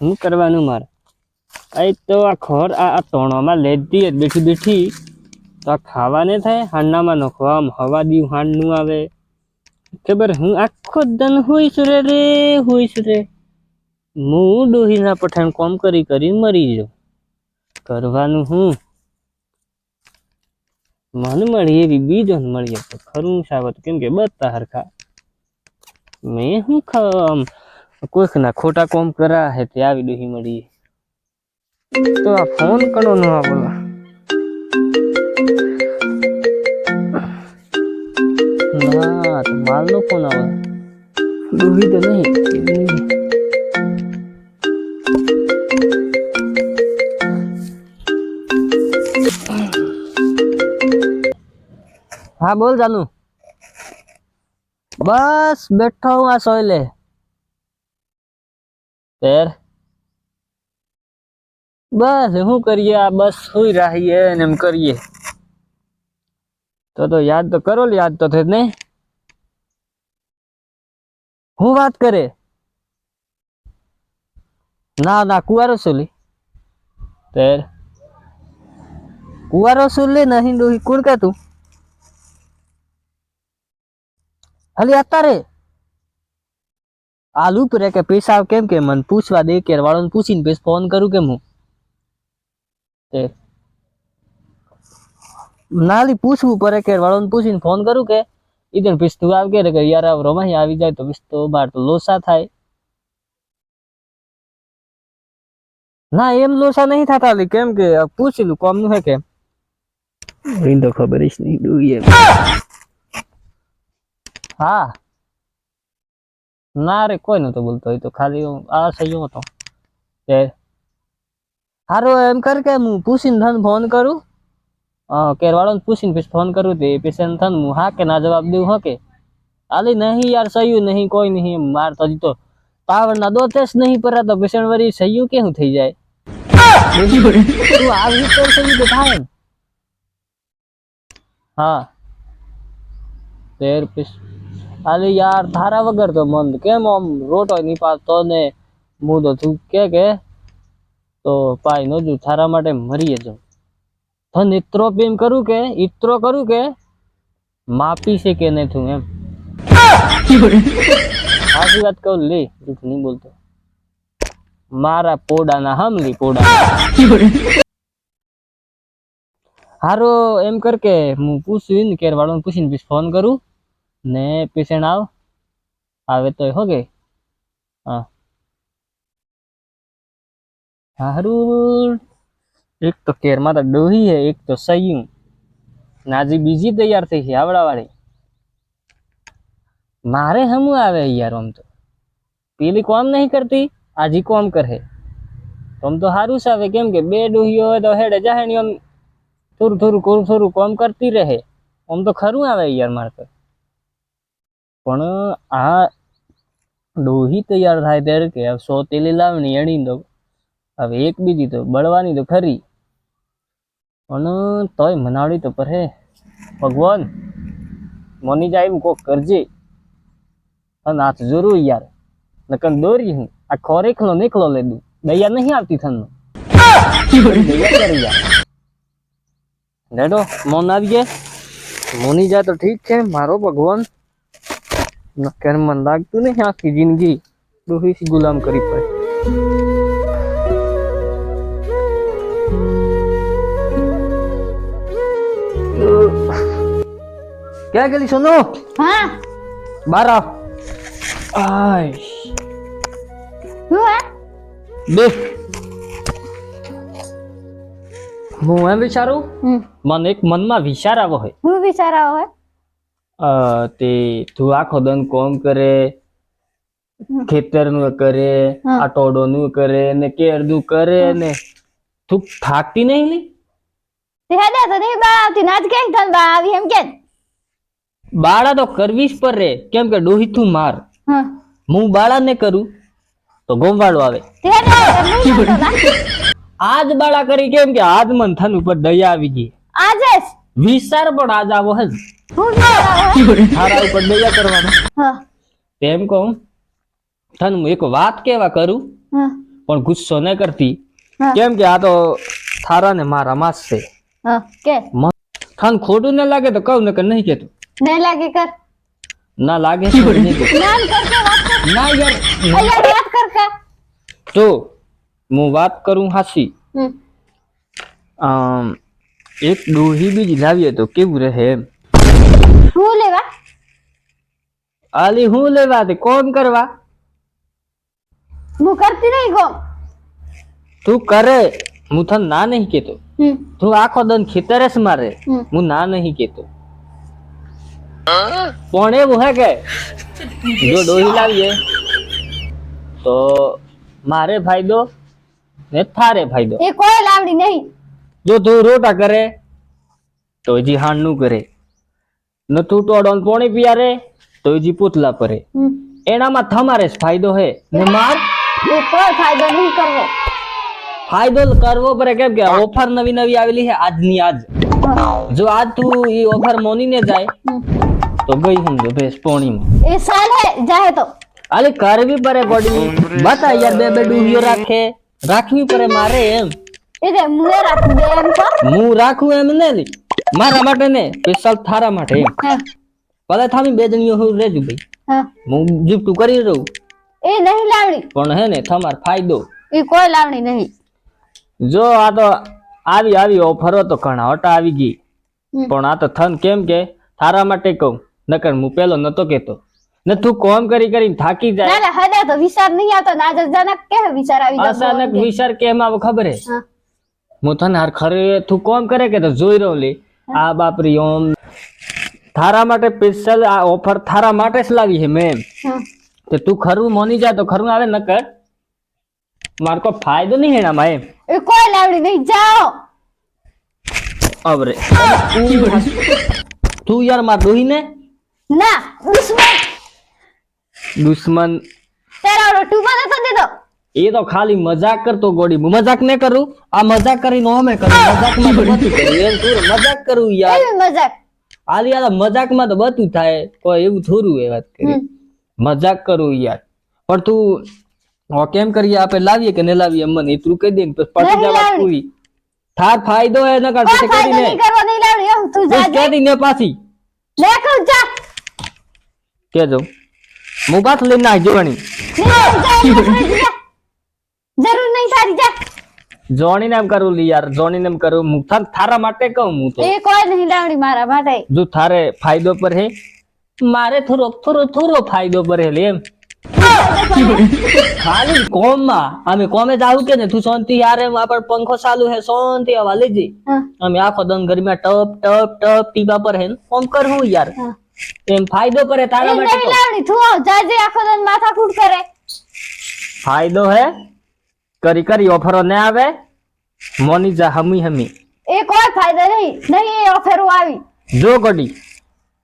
શું કરવાનું મારે? આ તો આ ખોર આ તોણોમાં લેતી બેઠી બેઠી તો આ ખાવા ને થાય હાંડામાં નખો આમ હવા દી હાંડ નું આવે ખબર હું આખો દન હોઈશ રે હોઈશ રે હું ડોહીના પઠાણ કોમ કરી કરી મરી જાઉં કરવાનું હું મન મળી એવી બીજો ને મળીએ તો ખરું સાવત કેમ કે બધા હરખા મેં હું કોઈક ના ખોટા કોમ કરા હે તે આવી ડોહી મળી તો આ ફોન કરો નો બોલો ના તો માલ નો ફોન આવે ડોહી તો નહીં हाँ बोल जानू बस बैठा हूँ आ सोइले फिर बस हूँ करिए आ बस हुई रही है ने हम करिए तो याद तो करो याद तो थे नहीं हूँ बात करे ना ना कुआरो सुली फिर कुआरो सुली नहीं डूही कुड़ के तू हली आता रे आलू पर के पैसा केम के मन पूछवा दे के वालों पूछीने पे फोन करूं के मु ते नाली पूछવું પડે કે વાળોને પૂછીને ફોન કરું કે ઈદન પિસ્તુ આવ કે યાર આ રોમાહી આવી જાય તો પિસ્તો બાર તો લોસા થાય ના એમ લોસા નહીં થતા લી કેમ કે પૂછીલું કોમ નું હે કે ઈ તો ખબર જ નહીં દુઈએ हाँ ना रे कोई न तो बोलतो तो खाली आ सही हो तो हारो एम करके मु पूछीन धन फोन करूं केरवाड़ो पूछीन फिर फोन करूं ते पेशेंट थन मु हाँ के ना जवाब देऊ हो के आली नहीं यार सही नहीं कोई नहीं मार तो जी तो पावर ना दो टेस्ट नहीं पड़ा तो पेशेंट वरी सही के हूं થઈ જાય तू આવી તો સही बताए हाँ तेर पिस अरे यार थारा वगर तो मन केम आम रोटो नहीं पातो ने मु तो तू के तो पाई नो जो थारा माटे मरी जाऊं थन इतरो प्रेम करू के इतरो करू के मापी से के नहीं तू एम आसी बात कहू ले झूठ नहीं बोलतो मारा पोड़ा ना हम ली पोड़ा हारो एम करके मु पूछीन केर वालों पूछीन फिर फोन करूं ने पेशेंट आवे तो हो गए हाँ हारू एक तो केर में तो डोही है एक तो सही नाजी बीजी तैयार थी है आवड़ा वाली मारे हम आवे यार हम तो पीली कॉम नहीं करती आज ही कॉम करे हम तो हारू सावे केम के बे डोही हो तो हेडे जाहे हम थोड़ू थोड़ू थोड़ू कॉम करती रहे हम तो खरू आवे यार मार तो पण आ डोही तैयार थाय त्यारे के अब 100 तेली लावनी एणी तो अब एक बीजी तो बळवानी तो खरी पण तोय मनावडी तो पर है भगवान मोनी जाय को करजे अन आज जरूर यार नकन दोरी हूं आ खोरेखलो निकलो ले दू दया नहीं आती थन दया कर यार डेडो मोन आ गए मोनी जाए तो ठीक है मारो भगवान नकर मन लागतू नहीं आखी जिंदगी डोही सी गुलाम करी पड़े क्या गली सुनो हाँ 12 आय हुआ देख હું એમ વિચારું મને એક મનમાં વિચાર આવ્યો હોય હું વિચાર આવ્યો હોય તે તું આખો દન કોમ કરે ખેતરનું કરે આ ટોડોનું કરે ને કેરનું કરે ને તું થાકતી નહીં લી તે હેડે તો નહીં બાવતી નાચ કે ધન બાવી એમ કે બાળા તો કરવી જ પર રે કેમ કે ડોહી તું માર હું બાળા ને કરું તો ગોમવાળો આવે તે હેડે આજ બાળા કરી કેમ કે આજ મન થન ઉપર દયા આવી ગઈ આજે વિચાર પણ આજ આવો હે હું હારા ઉપર દયા કરવાનો હા તેમ કહું તને એક વાત કેવા કરું પણ ગુસ્સો ન કરતી હા. કેમ કે આ તો થારા ને મારા માસ છે હા કે ખાન ખોટું ન લાગે તો કહું ને કે નહીં કેતું નહીં લાગે કર ના લાગે તો નહીં કહેતું. નામ કરકે વાત કર ના યાર અહીંયા વાત કર કે તો હું વાત કરું હાસી એક ડોહી બીજી લાવીએ તો કેવું રહે એમ હું લેવા આલી હું લેવા દે કોમ કરવા હું કરતી નહીં ગો તું કરે હું તને ના નહીં કેતો તું આખો દન ખેતરે જ મારે હું ના નહીં કેતો પણ એવું હે કે જો ડોહી લાવીએ તો મારે ફાયદો ને થારે ફાયદો એ કોઈ લાવડી નહીં જો તું રોટા કરે તો હજી હાણ નું કરે ન તું ટોડોન પોણી પિયારે તો હજી પૂતલા પરે એનામાં તમારે જ ફાયદો હે ને માર એ કોઈ ફાયદો નહીં કરવો ફાયદો કરવો પડે કેમ કે ઓફર નવી નવી આવેલી છે આજની આજ જો આજ તું એ ઓફર મોનીને જાય તો ગઈ સમજો ભેસ પોણીમાં એ સાલ હે જાહે તો આલી કરવી પડે ગોડી બતા યાર બે બે ડૂહીઓ રાખવી પડે મારે એમ એ જે મુએ રાખું બે એમ તો હું રાખું એમ ને લી. મારા માટે ને સ્પેશિયલ થારા માટે એમ હા ભલે થામી બે જણીઓ હું રેજુ ભાઈ હા હું ગિફ્ટ કરી રહું એ નહીં લાવડી પણ હે ને તમાર ફાયદો એ કોઈ લાવડી નહીં જો આ તો આવી ઓફરો તો ઘણા હટા આવી ગઈ પણ આ તો થન કેમ કે થારા માટે કહું નકર હું પેલો નતો કેતો ને તું કોમ કરીને થાકી જાય ના ના હદા તો વિચાર નહીં આવતો ના અચાનક કે વિચાર આવી જાય અચાનક વિચાર કેમ આવે ખબર હે હા હું તને હાર ખરે તું કોમ કરે કે તો જોઈ રહ્યો લે આ બાપરી ઓમ થારા માટે સ્પેશિયલ આ ઓફર થારા માટે જ લાવી છે મેં હા તો તું ખરું મોની જાય તો ખરું આવે નકર માર કો ફાયદો નહીં એનામાં એમ એ કોઈ લાવડી નહીં જાઓ અબરે તું યાર માર ડોહી ને ના દુશ્મન તેરા ઓલો ટૂંકો નતો દેતો એ તો ખાલી મજાક કરતો ગોડી હું મજાક ન કરું આ મજાક કરીને અમે કરું મજાકમાં તો બધું કરું એમ થોડું મજાક કરું યાર એવી મજાક આલી આ મજાકમાં તો બધું થાય કોઈ એવું થોડું એ વાત કરી મજાક કરું યાર પણ તું કેમ કરીએ આપણે લાવીએ કે ન લાવીએ મને એટલું કહી દે ને પછી નહીં જવા લાવવી. પૂરી થાર ફાયદો હે ન કર કોઈ પછી ફાયદો કરીને નહીં કરવો નહીં લાવડી એવું તું જા કહી દઈને પાછી દેખો જા કેજો હું પાછું લઈને નાખ જોવાની જરૂર નહીં તારી જા જોણીને એમ કરું લી યાર જોણીને એમ કરું હું થારા માટે કહું હું તો એ કોઈ નહીં લાવડી મારા માટે જો થારે ફાયદો પર હે મારે થોડો ફાયદો પર હે લે એમ ખાલી કોમમાં અમે કોમે જ આવું કે ને તું શાંતિ યાર એમ આપણ પંખો ચાલુ હે શાંતિ હવા લેજે હા અમે આખો દન ગરમીમાં ટપ ટીપા પર હે કોમ કર હું યાર હા એમ ફાયદો કરે તારા એ માટે નહીં તો. લાવડી તું આવ જાજે આખો દન માથાકૂટ કરે ફાયદો હે કરી ઓફરો ને આવે મોની જા હમી એ કોઈ ફાયદો નહીં એ ઓફરો આવી જો ગોડી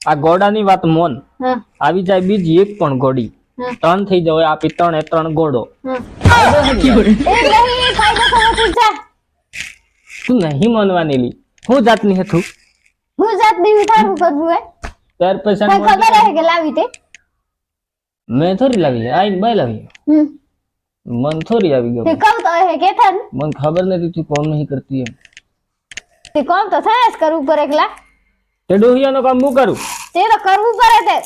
આ ગોડાની વાત મોન હા આવી જાય બીજી એક પણ ગોડી હા. 3 થઈ જાય આપી 3 ગોડો હા એ નહીં એ ફાયદો થવો તું જા તું નહીં માનવાની લી હું જાતની હે તું હું જાત નહીં ઉતારું કરવું હે ત્યાર પછી તને ખબર હે કે લાવી તે મેં થોડી લાવી આઈ બાય લાવી મન થોડી આવી ગયો તે કહું તો હે કે થન મને ખબર નથી તું કોમ નહીં કરતી એમ તે કોમ તો થાય જ કરવું પડે એકલા તે ડોહિયાનો કામ હું કરું તે તો કરવું પડે તે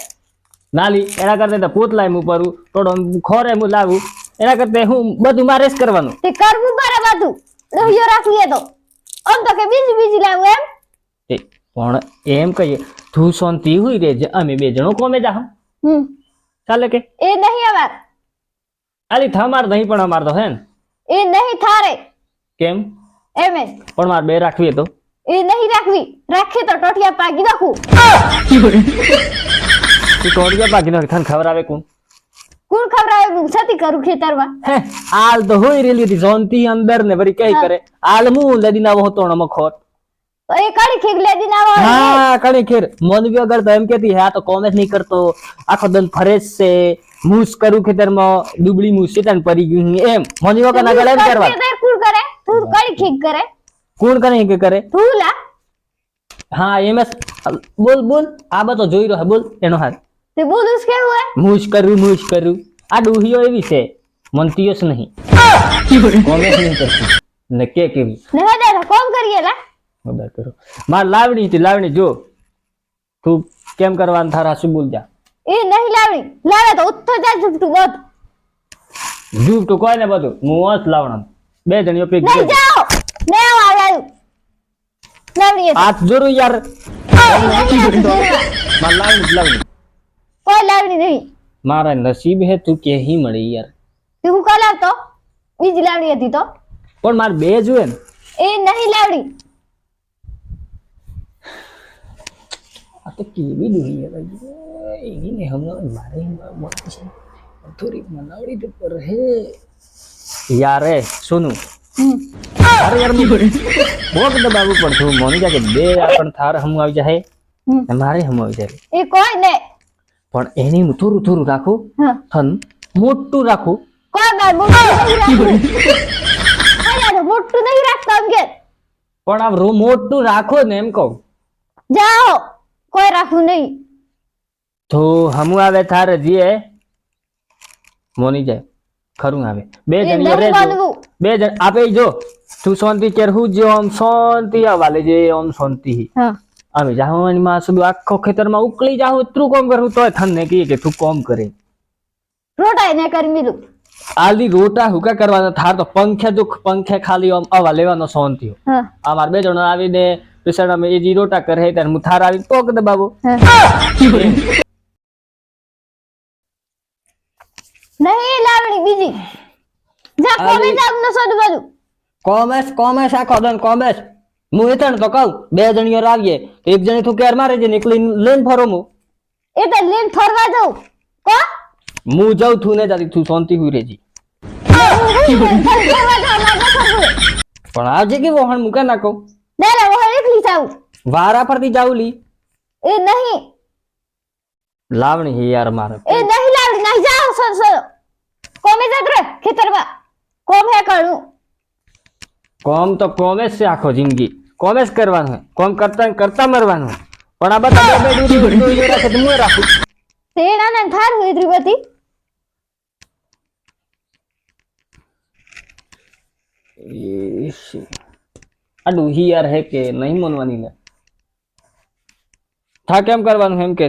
નાલી એના કરતા તો પૂતલાય હું કરું થોડો ખોરે હું લાવું એના કરતા હું બધું મારે જ કરવાનું તે કરવું પડે બધું દોહિયો રાખીએ તો આમ તો કે બીજી લાવું એમ એ પણ એમ કહીએ તું શાંતિ હોય રે અમે બે જણો કોમે જા ચાલે કે એ નહીં અમાર આલી થમાર નહીં પણ અમાર તો હે ને એ નહીં થારે કેમ એમ જ પણ મારે બે રાખવી તો એ નહીં રાખવી રાખી તો ટોટિયા પાકી નાખું તું ટોડિયા બાકી નથી તને ખબર આવે કોણ કોણ ખવડાવે હું છતી કરું ખેતરમાં હે આલ તો હોય રેલી હતી જોનતી અંદર ને વળી કઈ કરે આલ હું લડી ના હોતો ન મખોટ એ કડી ખીગ લેદી ના હોય હા કડી ખેર મોનવી અગર તો એમ કેતી હે આ તો કોમેન્ટ નહીં કરતો આખો દન ફરેશ છે મૂસ કરું ખેતરમાં દુબળી મૂસ છે તને પડી ગયું એમ મોનવી વગર ના ગળે એમ કરવા કોણ કરે તું કડી ખીગ કરે કોણ કરે કે કરે તું લા હા એમ બોલ આ બધો જોઈ રહ્યો બોલ એનો હાથ તે બોલુસ કેવું હે મૂસ કરું આ ડૂહીઓ એવી છે મનતીયસ નહીં કોમેસ નહીં કરતી ને કે કેવી ને હે દે કોમ કરીએ લા ખબર કરો માર લાવણી હતી લાવણી જો તું કેમ કરવાનું થારા શું બોલ જા એ નહીં લાવણી લાવે તો ઉઠો જા જુઠ્ઠું બોલ જૂપ તો કોઈ ને બધું હું વાંચ લાવણા બે જણીઓ પીક નહીં જાઓ ને આવ્યું લાવણી હાથ જોરું યાર માર લાવણી કોઈ લાવણી નહીં મારા નસીબ હે તું કે હી મળી યાર તું હું કા લાવતો બીજી લાવણી હતી તો પણ માર બે જોએ ને એ નહીં લાવણી આ તો કેવી દુહી હે ભાઈ એની ને હમણાં મારે મોટી છે થોડી મનાવડી તો પર હે યાર એ સોનું અરે યાર બોક દબાવું પડતું મોની જા કે બે આપણ થાર હમ આવી જાય ને મારે હમ આવી જાય એ કોઈ ને પણ એની હું થોડું થોડું રાખું હા થન મોટું રાખું કોઈ બાર મોટું નહીં રાખતું અરે મોટું નહીં રાખતો એમ કે પણ આ મોટું રાખો ને એમ કહું જાઓ કોઈ રાખવું નહીં તો હમ આવે થાર જીએ મોની જાય ખરું આવે બે એ જણીઓ નહીં રહેજો માનવું બે જણ આપે જો તું શાંતિ કેર હું જે આમ શાંતિ આવાલે જે આમ શાંતિ હા અમે જાહવાની માં સુધુ આખો ખેતરમાં ઉકળી જાહું એટલું કામ કરું તોય થનને કહીએ કે તું કામ કરે રોટાઈ ને કરી મિલું આલી રોટા હુકા કરવાના થાર તો પંખે ખાલી આમ આવા લેવાનો શાંતિ હા આ માર બે જણ આવીને પેસડામાં એ જી રોટા કરે ત્યારે હું થાર આવી ટોક દે બાબુ નહીં લાવણી બીજી જા કોમે જામ ન સોદ બધું કોમેસ આખો દન કોમેસ હું એતણ તો કહું બે જણીઓ આવીએ એક જણી તું કેર મારે છે નીકળી લઈને ફરો હું એ તો લીન ફરવા જાઉં કો હું જાઉં છું ને જાતી તું શાંતિ હુઈ રેજી ફરવા જાઉં ના ફરવું પણ આજે કે વહણ મુકા ના કહું ના ના હું એકલી જાઉં વારા પરથી જાઉં લી એ નહીં લાવણી હે યાર મારે એ નહીં લાવણી નહીં જાઓ સર સર કોમે જત રે ખેતરમાં કોમ હે કરું કોમ તો કોમેસ છે આખો જિંદગી કોમેસ કરવાનું હોય કોમ કરતા કરતા મરવાનું હોય પણ આ બધા બે દૂર રાખે તો હું રાખું તેના ને થાર હોય ત્રિપતિ આ ડૂહી યાર હે કે નહીં માનવાની ને થા કેમ કરવાનું એમ કે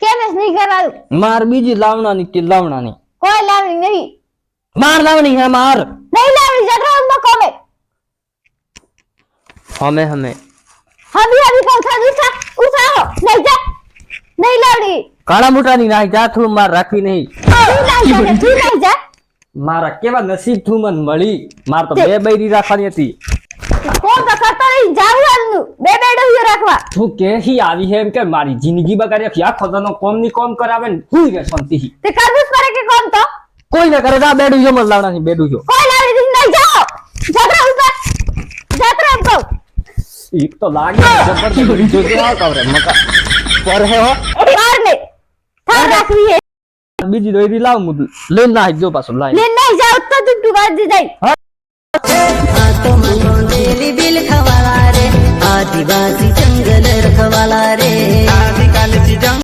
કેમ એસ નહીં કરવાનું માર બીજી લાવણાની કે લાવણાની કોઈ લાવણી નહીં માર લાવણી હે માર નહીં લાવણી જત રે ઉનમાં કોમે હમે હબી હબી કહું થા ઉઠાઓ નહીં જા નહીં લાવણી કાળા મોટાની નાઈ જા તું માર રાખવી નહીં તું નહીં જા મારા કેવા નસીબ તું મન મળી માર તો બે બૈરી રાખવાની હતી કોમ તો કરતો નહીં જાવવાનું બે બે ડોહિયો રાખવા તું કેહી આવી હે એમ કે મારી જિંદગી બગાડી આખો દનો કોમ ની કોમ કરાવે ને હું રે શાંતિ તે કરવું જ પડે કે કોમ તો કોઈ ના કરે જા બેડું જો મત લાવણાની બેડું જો કોઈ લાવણી નહીં જાઓ જતરા ઉપર જતરા એમ કહું એક તો લાગે જબરદસ્ત જો જો આ કવરે મકા પર હે હો બાર ને થાર રાખવી હે બીજી દોરી લાવ મુદ લઈને ના જો પાછો લાઈ લે નહીં જાઓ તો તું વાજી જાય આ તો મંગો દેલી બિલ ખવારે આદિવાસી